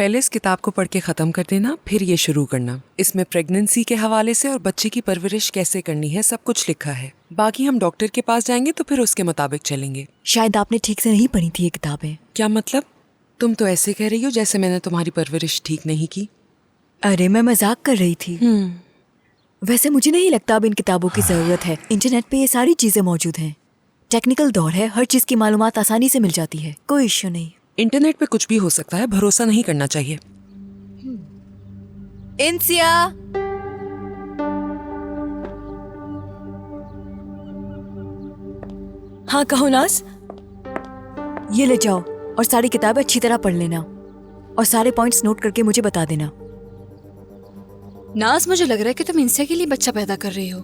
पहले इस किताब को पढ़ के ख़त्म कर देना, फिर ये शुरू करना। इसमें प्रेगनेंसी के हवाले से और बच्चे की परवरिश कैसे करनी है सब कुछ लिखा है। बाकी हम डॉक्टर के पास जाएंगे तो फिर उसके मुताबिक चलेंगे। शायद आपने ठीक से नहीं पढ़ी थी ये किताबें। क्या मतलब? तुम तो ऐसे कह रही हो जैसे मैंने तुम्हारी परवरिश ठीक नहीं की। अरे मैं मजाक कर रही थी। वैसे मुझे नहीं लगता अब इन किताबों की जरूरत है। इंटरनेट पे ये सारी चीजें मौजूद हैं। टेक्निकल दौर है, हर चीज की मालूमात आसानी से मिल जाती है, कोई इश्यू नहीं। इंटरनेट पे कुछ भी हो सकता है, भरोसा नहीं करना चाहिए। इंसिया, हाँ कहो नाज। ये ले जाओ और सारी किताबें अच्छी तरह पढ़ लेना और सारे पॉइंट्स नोट करके मुझे बता देना। नाज, मुझे लग रहा है कि तुम इंसिया के लिए बच्चा पैदा कर रही हो।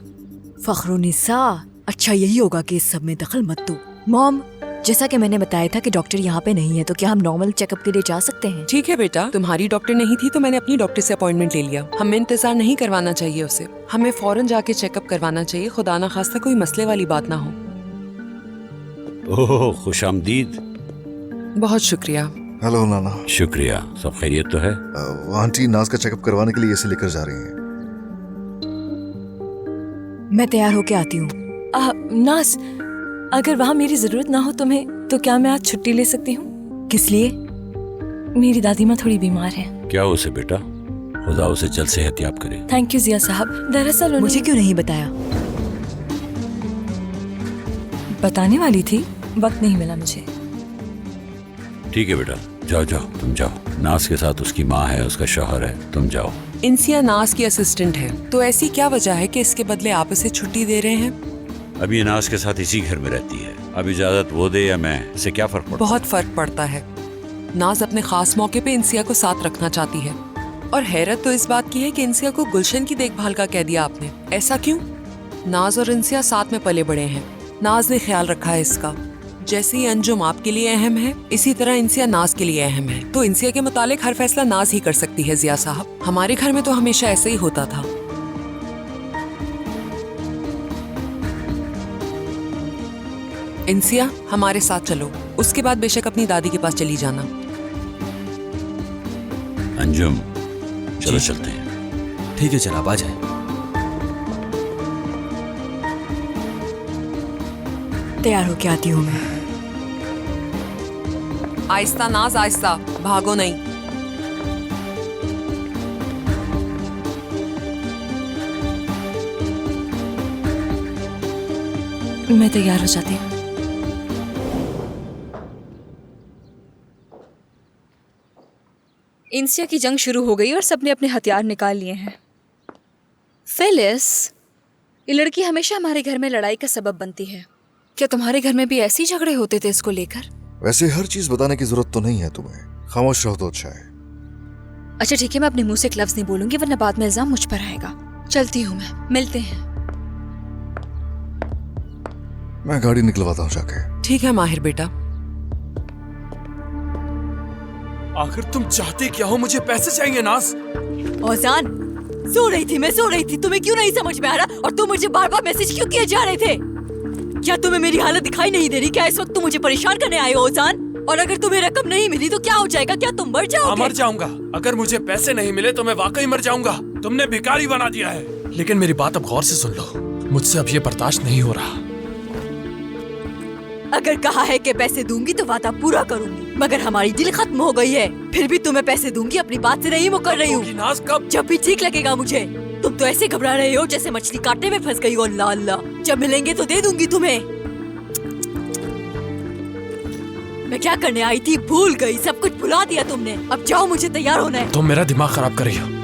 फखरुनिसा, अच्छा यही होगा कि इस सब में दखल मत दो। मॉम, जैसा कि मैंने बताया था कि डॉक्टर यहाँ पे नहीं है, तो क्या हम नॉर्मल चेकअप के लिए जा सकते हैं? ठीक है बेटा, तुम्हारी डॉक्टर नहीं थी तो मैंने अपनी डॉक्टर से अपॉइंटमेंट ले लिया। हमें इंतजार नहीं करवाना चाहिए उसे, हमें फौरन जाके चेकअप करवाना चाहिए। खुदा ना खास्ता कोई मसले वाली बात ना हो। ओह, खुशामदीद। बहुत शुक्रिया। हेलो नाना। शुक्रिया। सब खैरियत तो है? आंटी नाज का चेकअप करवाने के लिए इसे लेकर जा रही हैं। मैं तैयार होके आती हूँ। नाज, अगर वहाँ मेरी जरूरत ना हो तुम्हें, तो क्या मैं आज छुट्टी ले सकती हूँ? किस लिए? मेरी दादी माँ थोड़ी बीमार है। क्या उसे बेटा? खुदा उसे जल्द सेहतयाब करे। थैंक यू जिया साहब। दरअसल मुझे क्यों नहीं बताया? बताने वाली थी, वक्त नहीं मिला मुझे। ठीक है बेटा, जाओ जाओ, तुम जाओ। नाज के साथ उसकी माँ है, उसका शौहर है, तुम जाओ। इंसिया नाज की असिस्टेंट है, तो ऐसी क्या वजह है कि इसके बदले आप इसे छुट्टी दे रहे हैं? अब ये नाज के साथ इसी घर में रहती है। अब इजाजत वो दे या मैं, इससे क्या फर्क पड़ता? बहुत फर्क पड़ता है। नाज अपने खास मौके पे इंसिया को साथ रखना चाहती है, और हैरत तो इस बात की है कि इंसिया को गुलशन की देखभाल का कह दिया आपने। ऐसा क्यों? नाज और इंसिया साथ में पले बड़े हैं, नाज ने ख्याल रखा है इसका। जैसे ही अंजुम आपके लिए अहम है, इसी तरह इंसिया नाज के लिए अहम है। तो इंसिया के मुतालिक हर फैसला नाज ही कर सकती है जिया साहब। हमारे घर में तो हमेशा ऐसे ही होता था। इंसिया, हमारे साथ चलो, उसके बाद बेशक अपनी दादी के पास चली जाना। अंजुम, चलो चलते हैं। ठीक है जनाब, आ जाए। तैयार होके आती हूँ मैं। आहिस्ता नाज, आहिस्ता, भागो नहीं। मैं तैयार हो जाती हूँ। इंसिया की जंग शुरू हो गई और सबने अपने हथियार निकाल लिए हैं। फिलिस, ये लड़की हमेशा हमारे घर में लड़ाई का सबब बनती है। क्या तुम्हारे घर में भी ऐसे ही झगड़े होते थे इसको लेकर? वैसे हर चीज बताने की जरूरत तो नहीं है तुम्हें, खामोश रहो तो अच्छा है। अच्छा ठीक है, मैं अपने मुंह से एक लफ्ज नहीं बोलूंगी वरना बाद में इल्जाम मुझ पर आएगा। चलती हूँ मैं, मिलते हैं। मैं गाड़ी निकलवाता हूँ जाके। ठीक है माहिर बेटा। आखिर तुम चाहते क्या हो? मुझे पैसे चाहिए नाज। ओजान, सो रही थी, मैं सो रही थी। तुम्हें क्यों नहीं समझ में आ रहा? और तुम मुझे बार बार मैसेज क्यों किए जा रहे थे? क्या तुम्हें मेरी हालत दिखाई नहीं दे रही? क्या इस वक्त तुम मुझे परेशान करने आए हो ओजान? और अगर तुम्हें रकम नहीं मिली तो क्या हो जाएगा? क्या तुम मर जाओगे? मर जाऊंगा। अगर मुझे पैसे नहीं मिले तो मैं वाकई मर जाऊंगा। तुमने भिखारी बना दिया है। लेकिन मेरी बात अब गौर से सुन लो, मुझसे अब ये बर्दाश्त नहीं हो रहा। अगर कहा है कि पैसे दूंगी तो वादा पूरा करूंगी, मगर हमारी डील खत्म हो गई है। फिर भी तुम्हें पैसे दूंगी, अपनी बात से नहीं मुकर रही हूँ। नाज कब? जब भी ठीक लगेगा मुझे। तुम तो ऐसे घबरा रहे हो जैसे मछली कांटे में फंस गई हो। अल्लाह अल्लाह, जब मिलेंगे तो दे दूंगी तुम्हें। मैं क्या करने आई थी भूल गई, सब कुछ भुला दिया तुमने। अब जाओ, मुझे तैयार होना है। तुम मेरा दिमाग खराब कर रही हो।